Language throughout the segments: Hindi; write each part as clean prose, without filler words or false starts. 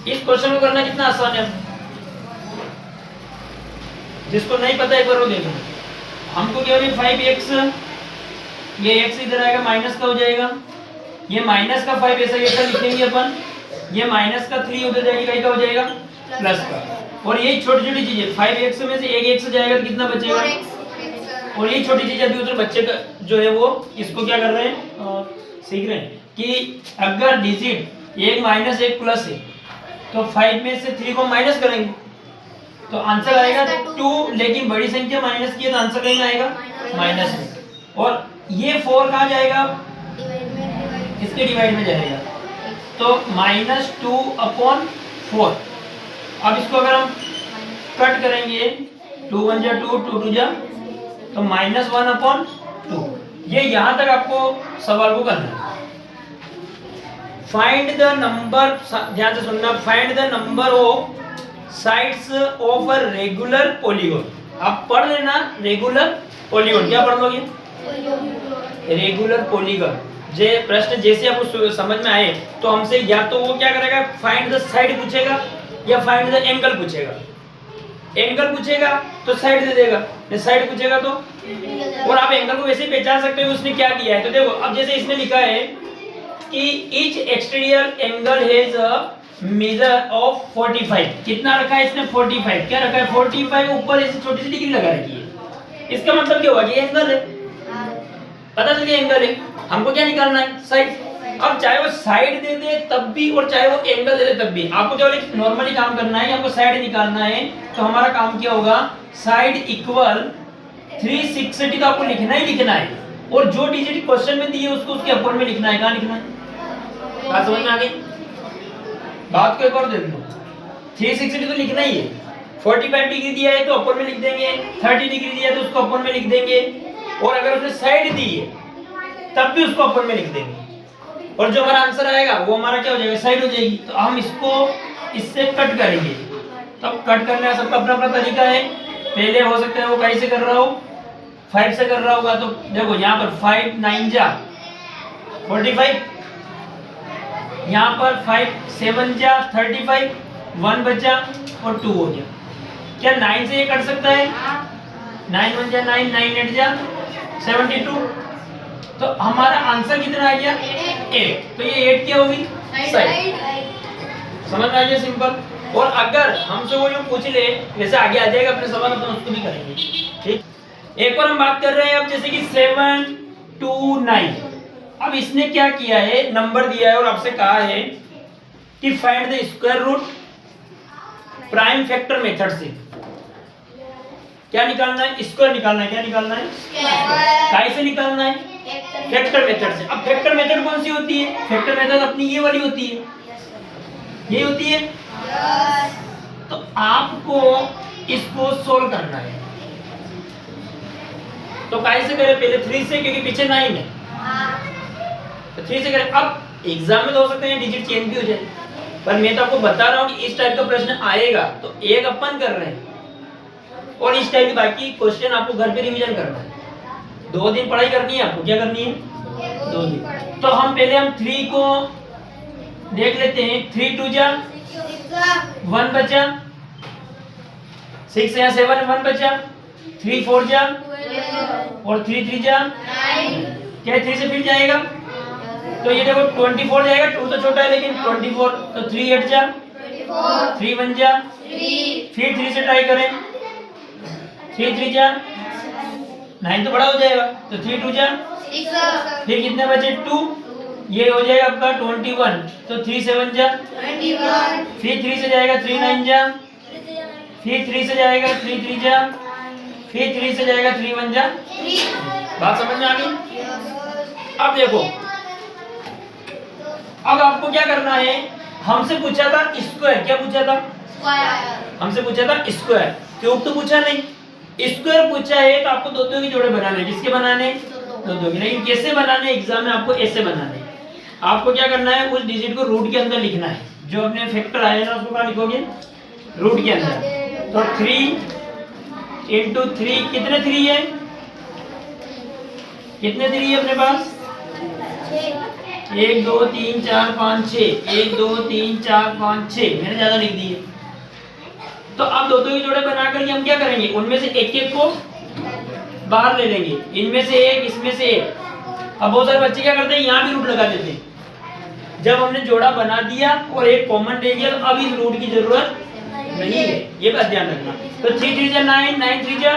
इस क्वेश्चन को करना कितना आसान है, जिसको नहीं पता एक बार वो देखो। हमको केवल 5x, ये x इधर आएगा माइनस का हो जाएगा, ये माइनस का 5 ऐसा लिखेंगे अपन, ये माइनस का 3 उधर जाएगा, कहीं का हो जाएगा प्लस का। और ये छोटी छोटी चीजें 5x में से एक x जाएगा तो कितना बचेगा, और ये छोटी चीजें अभी उधर बच्चे का जो है वो इसको क्या कर रहे हैं, सीख रहे हैं कि अगर डिजिट एक माइनस एक प्लस है तो 5 में से 3 को माइनस करेंगे तो आंसर आएगा 2, लेकिन बड़ी संख्या माइनस की है तो आंसर कहीं आएगा माइनस में। और ये 4 कहाँ जाएगा, इसके डिवाइड में जाएगा, तो -2/4। अब इसको अगर हम कट करेंगे 2 1 जा 2, 2 2 जा, तो -1/2। ये यहां तक आपको सवाल को करना है। फाइंड द नंबर, ध्यान से सुनना, find the number of sides of a regular polygon. आप पढ़ लेना रेगुलर पॉलीगॉन, क्या पढ़ लोगे, रेगुलर पॉलीगॉन। जे प्रश्न जैसे आपको समझ में आए तो हमसे या तो वो क्या करेगा, फाइंड द साइड पूछेगा या फाइंड द एंगल पूछेगा। एंगल पूछेगा तो साइड दे देगा, साइड पूछेगा तो, और आप एंगल को वैसे ही पहचान सकते हो उसने क्या दिया है। तो देखो अब जैसे इसने लिखा है कि each exterior angle has a measure of 45, कितना रखा है इसने 45, क्या रखा है 45, ऊपर ऐसी छोटी सी डिग्री लगा रखी है। इसका मतलब क्या हुआ कि एंगल है, पता चल गया एंगल है, हमको क्या निकालना है साइड। अब चाहे वो साइड दे दे तब भी और चाहे वो एंगल दे दे तब भी आपको केवल एक नॉर्मली काम करना है, हमको साइड निकालना है। तो हमारा काम क्या होगा, साइड इक्वल 360 तो आपको लिखना ही लिखना है, और जो डिजिट क्वेश्चन में दी है उसको उसके अपर में लिखना है। कहाँ लिखना है, बात समझ में आ गई, बात को एक और देख लो। 360 तो लिखना ही है, 45 डिग्री दिया है तो अपर में लिख देंगे, 30 डिग्री दिया है तो उसको अपर में लिख देंगे, और अगर उसने साइड दी है तब भी उसको अपर में लिख देंगे, और जो हमारा आंसर आएगा वो हमारा क्या हो जाएगा, साइड हो जाएगी। तो हम इसको इससे कट करेंगे। तब कट करने का सबका अपना अपना तरीका है। पहले हो सकता है वो कहीं से कर रहा हो, 5 से कर रहा होगा, तो देखो यहाँ पर 5 9 जा 45, यहाँ पर 5 7 जा 35, 1 बचा और 2 हो गया। क्या 9 से ये कट सकता है, 9 1 जा 9, 9 8 जा 72, तो हमारा आंसर कितना आ गया 8। तो ये 8 क्या होगी, साइड। समझ में आ गया, सिंपल। और अगर हमसे वो जो पूछ ले वैसे आगे आ जाएगा अपने सवाल, अपन उसको भी करेंगे, ठीक। एक और हम बात कर रहे हैं अब, जैसे कि 7 2 9। अब इसने क्या किया है, नंबर दिया है और आपसे कहा है कि find the square root prime factor method से। क्या निकालना है, स्क्वायर निकालना है। क्या निकालना है, काय से निकालना है, फैक्टर मेथड से। अब फैक्टर मेथड कौन सी होती है, फैक्टर मेथड अपनी ये वाली होती है, ये होती है। तो आपको इसको सोल्व करना है, तो काय से करें, पहले 3 से, क्योंकि पीछे 9 है, तो 3 से करें। अब एग्जाम में तो हो सकते हैं डिजिट चेंज भी हो जाए, पर मैं तो आपको बता रहा हूं कि इस टाइप का प्रश्न आएगा तो एक अपन कर रहे हैं, और इस टाइप की बाकी क्वेश्चन आपको घर पे रिवीजन करना है। 2 दिन पढ़ाई करनी है आपको, क्या करनी है, 2 दिन। तो हम पहले 3 को देख लेते हैं। 3 2 जा 1 बचा, 6 या 7 1 बचा, 3 4 जा और 3 3 जा 9। क्या 3 से फिर जाएगा, तो ये देखो 24 जाएगा, 2 तो छोटा है लेकिन 24, तो 3 8 जा 3 1 जा 3, फिर 3 से ट्राई करें, 3 3 जा 9 तो बड़ा हो जाएगा, तो 3 2 जा 6, फिर कितने बचे 2, ये हो जाएगा आपका 21, तो 3 7 जा 21, फिर 3 से जाएगा 3 9 जा, फिर 3 से जाएगा 3 3 जा, फिर 3 से जाएगा 3 1 जा 3। बात समझ में आ गई। अब देखो, अब आपको क्या करना है, हमसे पूछा था स्क्वायर, क्या पूछा था, हमसे पूछा था स्क्वायर, क्यूब तो पूछा नहीं, स्क्वायर पूछा है। तो आपको 2 के जोड़े बनाने, किसके बनाने, 2 के। लेकिन कैसे बनाने, एग्जाम में आपको ऐसे बनाने। आपको क्या करना है, उस डिजिट को रूट के अंदर लिखना है, जो अपने फैक्टर आए ना उसको कहाँ लिखोगे, रूट के अंदर। तो 3 इंटू 3, कितने 3 है, कितने 3 है अपने पास, 1 2 3 4 5 6 1 2 3 4 5 6 मैंने ज्यादा लिख दिए। तो अब दो के जोड़े बनाकर के हम क्या करेंगे, उनमें से एक एक को बाहर ले लेंगे, इनमें से एक इसमें से एक। अब बहुत सारे बच्चे क्या करते हैं, यहाँ भी रूट लगा देते हैं। जब हमने जोड़ा बना दिया और एक कॉमन ले लिया तो अब इस रूट की जरूरत नहीं है, ये बात ध्यान रखना। तो 3 3 जा 9, 9 3 जा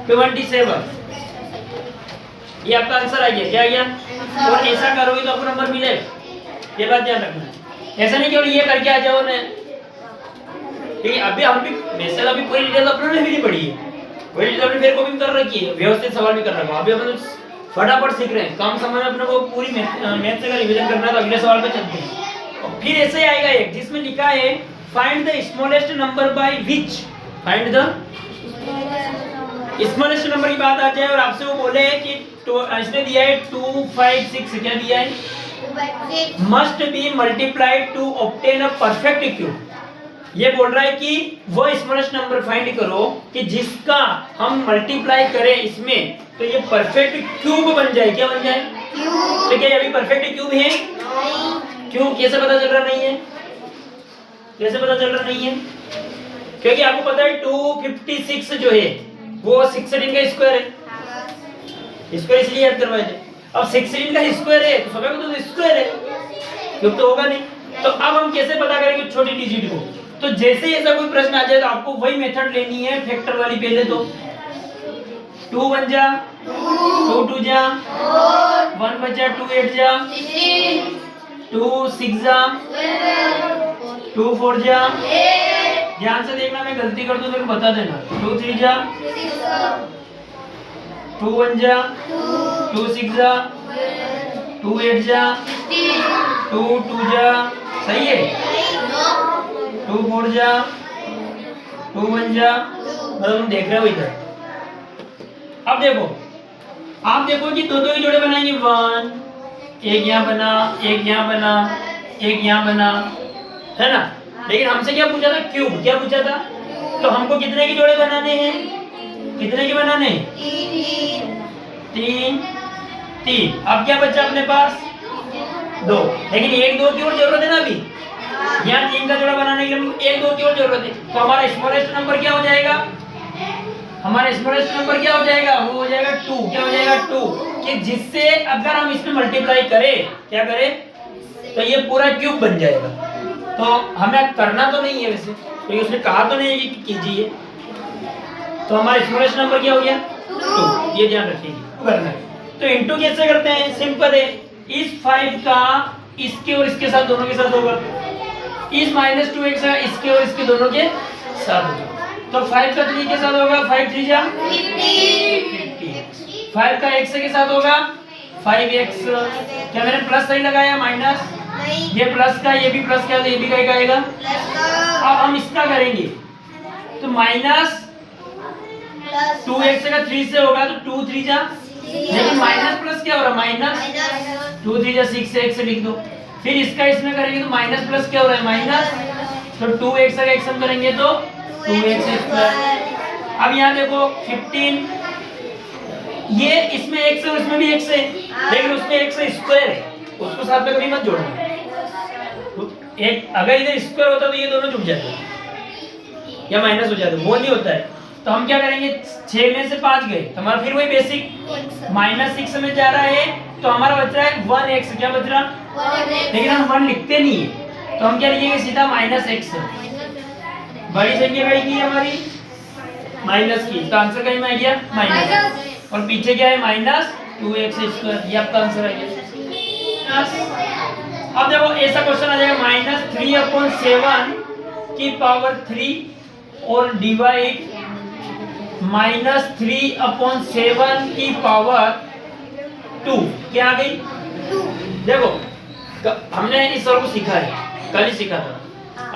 27, ये आपका आंसर आ गया। क्या आ गया? और ऐसा करोगे तो आपको नंबर मिलेगा, ये बात ध्यान रखना। ऐसा नहीं कि ये करके आ जाओ ना, ठीक है। अभी हम भी वैसे अभी पूरी डिटेल अपने ने भी नहीं पढ़ी है, पूरी डिटेल अपने फिर को भी कर रखी है, व्यवस्थित सवाल भी कर रखा है। अभी अपन फटाफट सीख रहे हैं, कम समय में अपने को पूरी मैथ का रिवीजन करना है। तो अगले सवाल पे चलते हैं। और फिर ऐसे आएगा एक जिसमें लिखा है find the smallest number by which, find the smallest number की बात आ जाए और आपसे वो बोले कि तो इसने दिया है 2 5 6, क्या दिया है, must be multiplied to obtain a perfect cube. ये बोल रहा है कि वो स्मॉलेस्ट नंबर फाइंड करो कि जिसका हम मल्टीप्लाई करें इसमें तो ये परफेक्ट क्यूब बन जाए। क्या बन जाए? क्यूब। तो क्या अभी परफेक्ट क्यूब है? क्यों? कैसे पता चल रहा नहीं है? कैसे पता चल रहा नहीं है? क्योंकि आपको पता है 256 जो है वो 16 का स्क्वायर है, स्क्वायर इसलिए याद करवाए थे। अब 16 का स्क्वायर है तो सबको तो स्क्वायर है, क्यूब तो होगा नहीं। तो अब हम कैसे पता करेंगे छोटी डिजिट को? तो जैसे ही ऐसा कोई प्रश्न आ जाए तो आपको वही मेथड लेनी है फैक्टर वाली। पहले तो 2 1 जा 2 2 जा 1 बचा 2 8 जा 2 6 जा 2 4 जा। ध्यान से देखना, मैं गलती कर दूं तो बता देना। 2 3 जा 2 1 जा 2 6 जा 2 8 जा 2 2 जा, सही है। 2 4 जा 2 1 जा, मतलब तुम देख रहे हो इधर। अब देखो, आप देखो कि दो के जोड़े बनाएंगे 1, एक यहाँ बना, एक यहाँ बना, एक यहाँ बना, है ना। लेकिन हमसे क्या पूछा था? क्यूब। क्या पूछा था? तो हमको कितने के जोड़े बनाने हैं? कितने के बनाने हैं? 3 3। अब क्या बचा अपने पास? 2। लेकिन 1 2 की और जरूरत है ना अभी। यहाँ 3 का जोड़ा बनाने के लिए 1 2 की और जरूरत है। तो हमारा स्मॉलेस्ट नंबर क्या हो जाएगा? हमारा स्मॉलेस्ट नंबर क्या हो जाएगा? वो हो जाएगा 2। क्या हो जाएगा? 2। कि जिससे अगर हम इसमें मल्टीप्लाई करें, क्या करें, तो ये पूरा क्यूब बन जाएगा। तो हमें करना तो नहीं है वैसे, तो उसने कहा तो नहीं है कि कीजिए। तो हमारा स्मॉलेस्ट नंबर क्या हो गया? 2। ये ध्यान रखिएगा करना है। तो इनटू कैसे करते हैं? सिंपल है। इस 5 का इसके और इसके साथ दोनों के साथ होगा, इस -2x का इसके और इसके दोनों के साथ होगा। तो 5 का 3 के साथ होगा 5 3 जा 50। 5 का x के साथ होगा 5x। क्या मैंने प्लस सही लगाया? माइनस, ये प्लस का, ये भी प्लस का, ये भी क्या आएगा? अब हम इसका करेंगे तो माइनस 2x का 3 से होगा तो 2 3 जा, लेकिन माइनस प्लस क्या हो रहा है? माइनस 2 3 जा 6 से x से लिख दो। फिर इसका इसमें करेंगे तो माइनस प्लस क्या हो रहा है? माइनस। तो 2x का x हम करेंगे तो 2x स्क्वायर। अब यहाँ देखो 15, ये इसमें x है और इसमें भी x है, लेकिन उसमें x स्क्वायर है, उसको साथ में कभी मत जोड़ना। एक अगर इधर स्क्वायर होता तो ये दोनों जुड़ जाते या माइनस हो जाते, वो नहीं होता है। तो हम क्या करेंगे? 6 में से 5 गए तो हमारा फिर वही बेसिक -6 में जा रहा है, तो हमारा बच रहा है 1x। क्या बच रहा? लेकिन हम 1 लिखते नहीं है, तो हम क्या लिखेंगे? सीधा -x। बड़ी संख्या रहेगी हमारी माइनस की, तो आंसर कहीं में आ गया माइनस, और पीछे क्या है? -2x square. ये आपका आंसर आ गया। अब देखो ऐसा क्वेश्चन आ जाएगा -3/7 की पावर 3 और डिवाइड -3/7 की पावर 2। क्या आ गई? देखो हमने इस सवाल को सीखा है, कल ही सीखा था।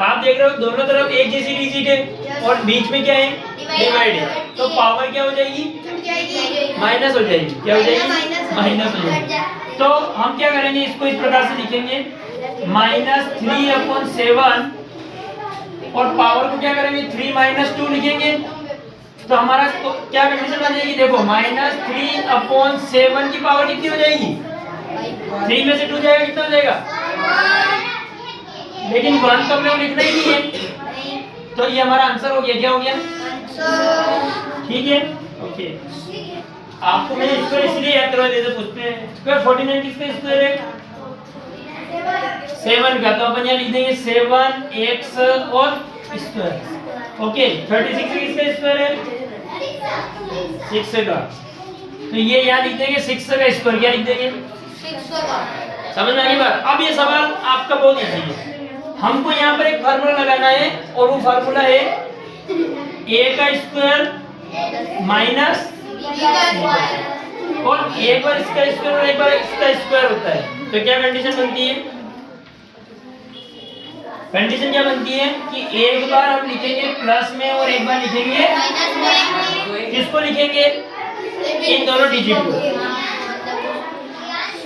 आप देख रहे हो दोनों तरफ एक जैसी डिजिट है और बीच में क्या है? डिवाइड है, तो पावर क्या हो जाएगी? माइनस हो जाएगी। क्या हो जाएगी? माइनस हो जाएगी। तो हम क्या करेंगे? इसको इस प्रकार से लिखेंगे -3/7 और पावर को क्या करेंगे? 3 - 2 लिखेंगे। तो हमारा तो क्या कंडीशन बन जाएगी? देखो -3/7 की पावर कितनी हो जाएगी? 3 में से 2 जाएगा, कितना हो जाएगा? लेकिन 1 तो हमने लिखना ही नहीं है, तो ये हमारा आंसर हो गया। क्या हो गया? ठीक है, ओके। आपको मैंने स्क्वायर इसलिए याद करवा दिया, पूछते हैं स्क्वायर 49 किसका स्क्वायर है? 7 का। तो अपन यहाँ लिख देंगे 7x और स्क्वायर। ओके, 36 किसका स्क्वायर है? 6 का। तो ये यहाँ लिख देंगे 6 का स्क्वायर। क्या लिख देंगे? 6 का। समझ में आ गई बात? अब ये सवाल आपका बहुत इजी है। हमको यहाँ पर एक फार्मूला लगाना है, और वो फार्मूला है a का स्क्वायर माइनस, और एक बार इसका स्क्वायर और एक बार इसका स्क्वायर होता है। तो क्या कंडीशन बनती है? कंडीशन क्या बनती है कि एक बार हम लिखेंगे प्लस में और एक बार लिखेंगे माइनस में। किसको लिखेंगे? इन दोनों डिजिट को।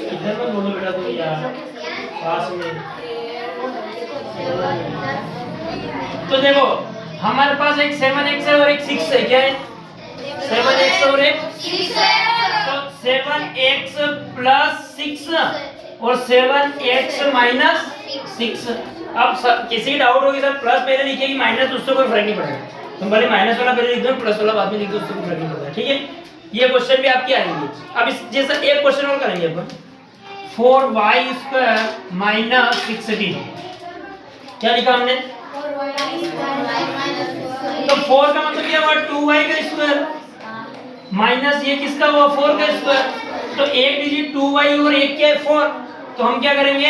इधर मत बोलो बेटा, तो यार पास में। तो देखो हमारे पास एक 7x है और एक 6 है। क्या है? 7x और एक 6 है। तो 7x प्लस 6 और 7x माइनस 6। अब किसी की डाउट होगी सर प्लस पहले लिखेगी माइनस, उससे कोई फर्क नहीं पड़ेगा। तुम भले माइनस वाला पहले लिख दो, प्लस वाला बाद में लिख दो, उससे कोई फर्क नहीं पड़ता। ठीक है, ये क्वेश्चन भी आपके आएंगे। अब इस जैसा एक क्वेश्चन और करेंगे अपन, 4y² माइनस 16। क्या लिखा हमने? तो 4 का मतलब क्या हुआ? 2y का स्क्वायर माइनस ये किसका हुआ? 4 का स्क्वायर। तो एक डिजिट 2y और एक क्या है? 4। तो हम क्या करेंगे?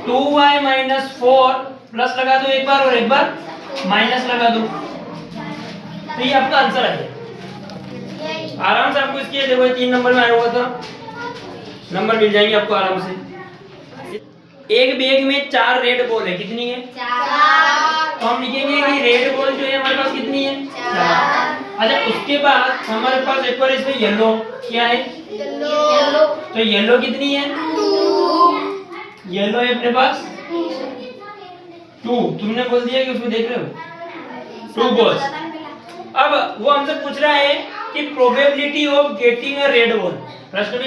2y माइनस 4 प्लस लगा दो एक बार और एक बार माइनस लगा दो। तो ये आपका आंसर है। आराम से आपको इसके देखो 3 नंबर में आया हुआ था, नंबर मिल जाएंगे आपको आराम से। एक बैग में 4 रेड बॉल है। कितनी है? 4। तो हम लिखेंगे कि रेड बॉल जो है हमारे पास कितनी है? 4। अच्छा, उसके बाद हमारे पास एक बार इसमें येलो। क्या है? येलो। तो येलो कितनी है? 2। येलो है अपने पास 2। तुमने बोल दिया कि उसमें देख रहे हो 2 बॉल्स। अब वो हमसे पूछ रहा है कि probability of getting a red ball. प्रश्न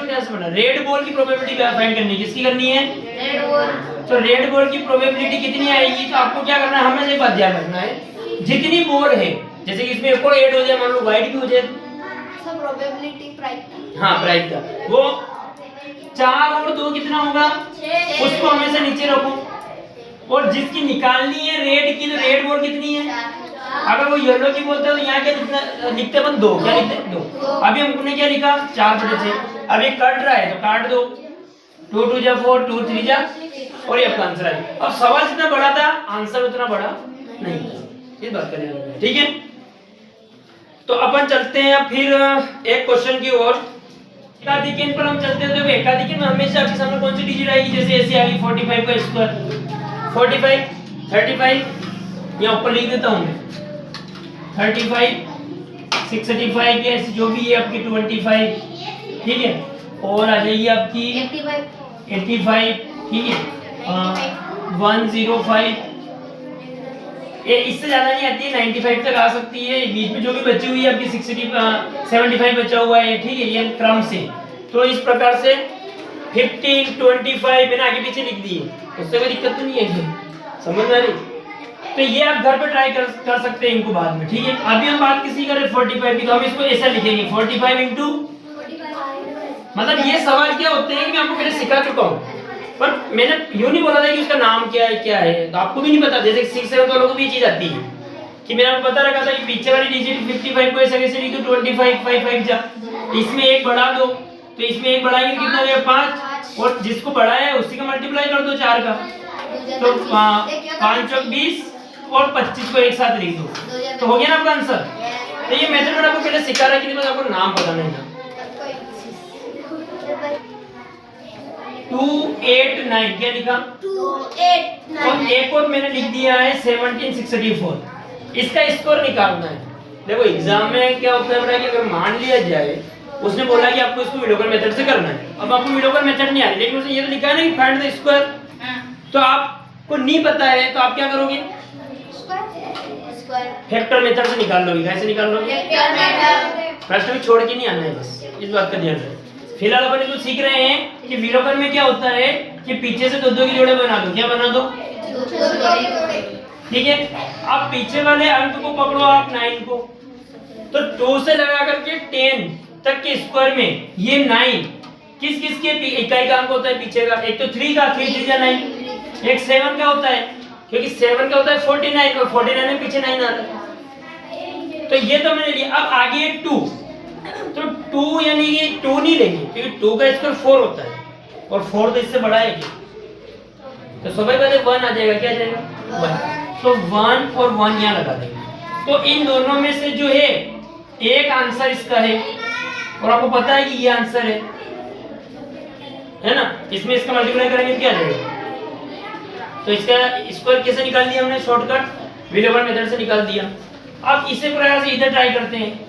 क्या से बना? रेड बॉल की प्रोबेबिलिटी फाइंड करनी है। किसकी करनी है? Red ball. तो रेड बॉल की प्रोबेबिलिटी कितनी आएगी? तो आपको क्या करना है, हमें एक बात ध्यान रखना है, जितनी बॉल है, जैसे कि इसमें एक और ऐड हो जाए, मान लो व्हाइट भी हो जाए, सब प्रोबेबिलिटी प्राइस का। हां, प्राइस का वो 4 और 2 कितना होगा? 6। उसको हमेशा नीचे रखो। और जिसकी निकालनी है रेड की, तो रेड बॉल कितनी है? अगर वो येलो की बोलते हैं तो यहाँ क्या लिखते हैं? 2। क्या लिखते हैं? 2। अभी हमने क्या लिखा? 4/6। अब ये कट रहा है तो काट दो। 2 2 जा 4, 2 3 जा, और ये आपका आंसर है। अब सवाल जितना बड़ा था आंसर उतना बड़ा नहीं, इस बात का ध्यान रखना। ठीक है, तो अपन चलते हैं फिर एक क्वेश्चन की ओर। एकाधिकन पर हम चलते हैं। तो एकाधिकन में हमेशा आपके सामने कौन सी डिजिट आएगी? जैसे ऐसे आ गई 45 का स्क्वायर, 45 35, यहाँ ऊपर लिख देता हूँ मैं 35 65 के ऐसे जो भी है आपकी 25। ठीक है, और आ जाएगी आपकी 85। ठीक है, 105। ये इससे ज्यादा नहीं आती है, 95 तक आ सकती है। बीच में जो भी बची हुई है आपकी 75 बचा हुआ है। ठीक है, ये क्रम से। तो इस प्रकार से 15 25 मैंने आगे पीछे लिख दिए, उससे कोई दिक्कत तो नहीं है, समझ में आ रही? तो ये आप घर पे ट्राई कर सकते हैं इनको बाद में। ठीक है, अभी हम बात किसी करें 45 की, तो हम इसको ऐसा लिखेंगे 45 इंटू, मतलब ये सवाल क्या होते हैं कि मैं आपको पहले सिखा चुका हूँ, पर मैंने यूं नहीं बोला था कि उसका नाम क्या है, तो आपको भी नहीं पता। जैसे 6 7 वालों को भी ये चीज आती है कि मैंने आपको बता रखा था कि पीछे वाली डिजिट 55 को ऐसे कैसे लिख दो, 25 5 5 जा, इसमें एक बढ़ा दो, तो इसमें एक बढ़ाएंगे कितना हो जाएगा? 5, और जिसको बढ़ाया है उसी का मल्टीप्लाई कर दो 4 का, तो 5 और 20 और 25 को एक साथ लिख दो, तो हो गया ना आपका आंसर। तो ये मेथड मैंने आपको पहले सिखा रहा है कि बस आपको नाम पता नहीं था। 289 क्या लिखा? 289। और एक और मैंने लिख दिया है 1764। इसका स्कोर निकालना है। देखो एग्जाम में क्या होता है कि अगर मान लिया जाए उसने बोला कि आपको इसको विलोकन मेथड से करना है, अब आपको विलोकन मेथड नहीं आ रही, लेकिन उसने ये तो लिखा है ना कि फाइंड द स्क्वायर, तो आपको नहीं पता है तो आप क्या करोगे? फैक्टर मेथड से निकाल लोगे। कैसे निकाल लोगे? प्रश्न में छोड़ के नहीं आना है, बस इस बात का ध्यान रखें। फिलहाल अपन तो सीख रहे हैं कि विलोपन में क्या होता है कि पीछे से दो दो की जोड़े बना दो। क्या बना दो? ठीक है। अब पीछे वाले अंक को पकड़ो आप 9 को, तो 2 से लगा करके 10 तक के स्क्वायर में ये 9 किस किस के इकाई का अंक होता है पीछे का? एक तो 3 का, 3 3 9। एक 7 का होता है, क्योंकि 7 का होता है 49 और 49 में पीछे 9 आ रहा है। तो ये तो मैंने लिया। अब आगे 2, तो 2 यानी कि 2 नहीं लेंगे, क्योंकि 2 का स्क्वायर 4 होता है और 4 तो इससे बड़ा है क्या? तो सबसे पहले 1 आ जाएगा। क्या आ जाएगा? 1। तो 1 और 1 यहाँ लगा देंगे। तो इन दोनों में से जो है एक आंसर इसका है और आपको पता है कि ये आंसर है ना। इसमें इसका मल्टीप्लाई करेंगे क्या आ जाएगा? तो इसका स्क्वायर कैसे निकाल दिया हमने? शॉर्टकट विलोपन मेथड से निकाल दिया। अब इसे प्रकार से इधर ट्राई करते हैं।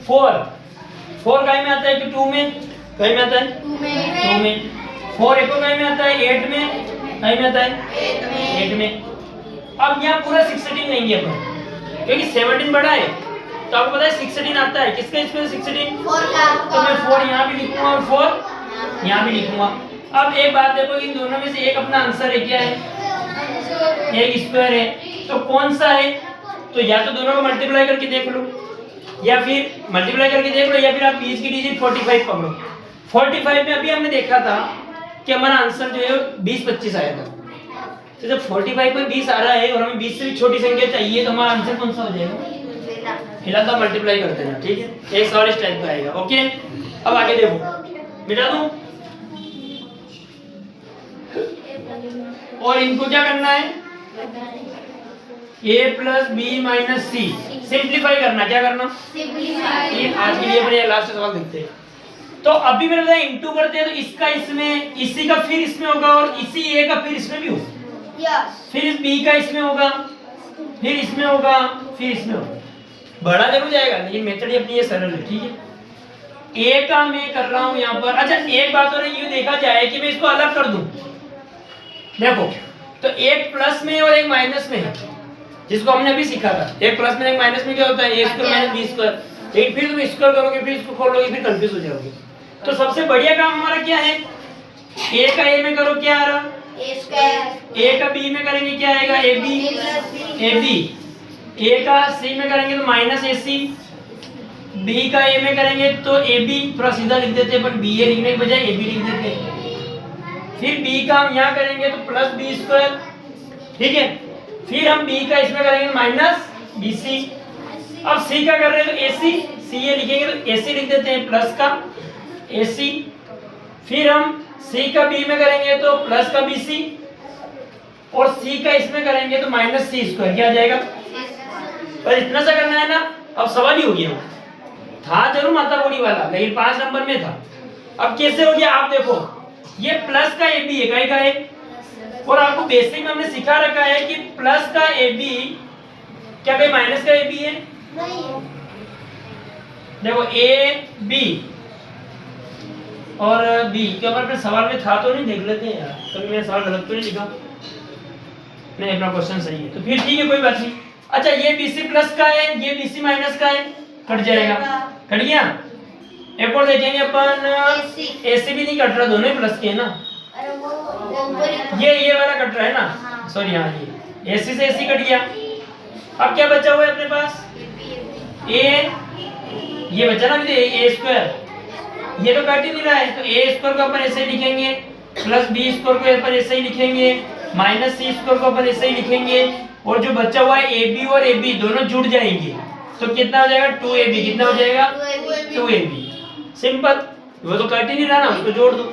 4 काय में आता है कि 2 में? काय में आता है? 2 में। 4 एक और काय में आता है? 8 में। काय में आता है? 8 में। अब यहाँ पूरा 16 लेंगे अपन, क्योंकि 17 बड़ा है। तो आपको पता है 16 आता है। किसका स्क्वायर 16? 4 का। तो मैं 4 यहाँ भी लिखूंगा और 4 यहाँ भी लिखूंगा। अब एक बात देखो, इन दोनों में से एक अपना आंसर है। क्या है? एक स्क्वायर है। तो कौन सा है? तो या तो दोनों को मल्टीप्लाई करके देख लो, या फिर मल्टीप्लाई करके देख लो, या फिर आप बीच की डिजिट 45 पकड़ो। 45 में अभी हमने देखा था कि हमारा आंसर जो है 20 25 आया था। तो जब 45 में 20 आ रहा है और हमें 20 से भी छोटी संख्या चाहिए, तो हमारा आंसर कौन सा हो जाएगा? फिलहाल तो मल्टीप्लाई करते हैं। ठीक है, एक सवाल इस टाइप का आएगा। ओके, अब आगे देखो, मिटा दूं और इनको क्या करना है? a plus b minus c simplify करना। क्या करना? सिंप्लीफाई। आज के लिए अपने लास्ट सवाल देखते हैं। तो अभी मैंने बताया इंटू करते हैं, तो इसका इसमें, इसी का फिर इसमें होगा और इसी a का फिर इसमें भी होगा। फिर इस b का इसमें होगा, फिर इसमें होगा, फिर इसमें होगा। बड़ा जरूर जाएगा, लेकिन मेथड अपनी ये सरल है। ठीक है, a का मैं कर रहा हूं यहाँ पर। अच्छा, एक बात और ये देखा जाए कि मैं इसको अलग कर दूं। देखो, तो एक प्लस में और एक माइनस में है, जिसको हमने अभी सीखा था। एक प्लस में एक माइनस में क्या होता है? a square minus b square. लेकिन फिर तुम स्क्वायर करोगे, फिर इसको खोलोगे, फिर कंफ्यूज हो जाओगे। तो सबसे बढ़िया काम हमारा क्या है? a का a में करो, क्या आ रहा? a square. a का b में करेंगे, क्या आएगा? ab। a का c में करेंगे तो माइनस ac। b का a में करेंगे तो ab। थोड़ा सीधा लिख देते हैं, पर ba लिखने के बजाय ab लिख देते हैं। फिर b का हम यहाँ करेंगे तो प्लस b स्क्वायर। ठीक है, फिर हम b का इसमें करेंगे माइनस bc। अब c का कर रहे हैं तो ac, ca लिखेंगे तो ac लिख देते हैं, प्लस का ac। फिर हम c का b में करेंगे तो प्लस का bc और c का इसमें करेंगे तो माइनस c स्क्वायर। क्या आ जाएगा? पर इतना सा करना है ना। अब सवाल ही हो गया, था जरूर माता बोली वाला, लेकिन 5 नंबर में था। अब कैसे हो गया आप देखो, ये प्लस का ab है, काय का है? और आपको बेसिक में हमने सिखा रखा है कि प्लस का ab क्या कहीं माइनस का ab है? नहीं। देखो ab और b के ऊपर अपने सवाल में था तो नहीं, देख लेते हैं यार, कभी मैंने सवाल गलत तो नहीं लिखा? नहीं, अपना क्वेश्चन सही है, तो फिर ठीक है, कोई बात नहीं। अच्छा, ये bc प्लस का है, ये bc माइनस का है, कट जाएगा। कट गया। एक और देखेंगे अपन, ac भी नहीं कट रहा, दोनों ही प्लस के है ना। ये वाला कट रहा है ना, सॉरी। हाँ, ये ac से ac कट गया। अब क्या बचा हुआ है अपने पास? a, ये बचा ना a स्क्वायर, ये तो कट ही नहीं रहा है, तो a स्क्वायर को अपन ऐसे ही लिखेंगे, प्लस b स्क्वायर को अपन ऐसे ही लिखेंगे, माइनस c स्क्वायर को अपन ऐसे ही लिखेंगे, और जो बचा हुआ है ab और ab दोनों जुड़ जाएंगे, तो कितना हो जाएगा? 2ab। कितना हो जाएगा? 2ab। सिंपल, वो तो कट ही नहीं रहा ना, उसको जोड़ दो।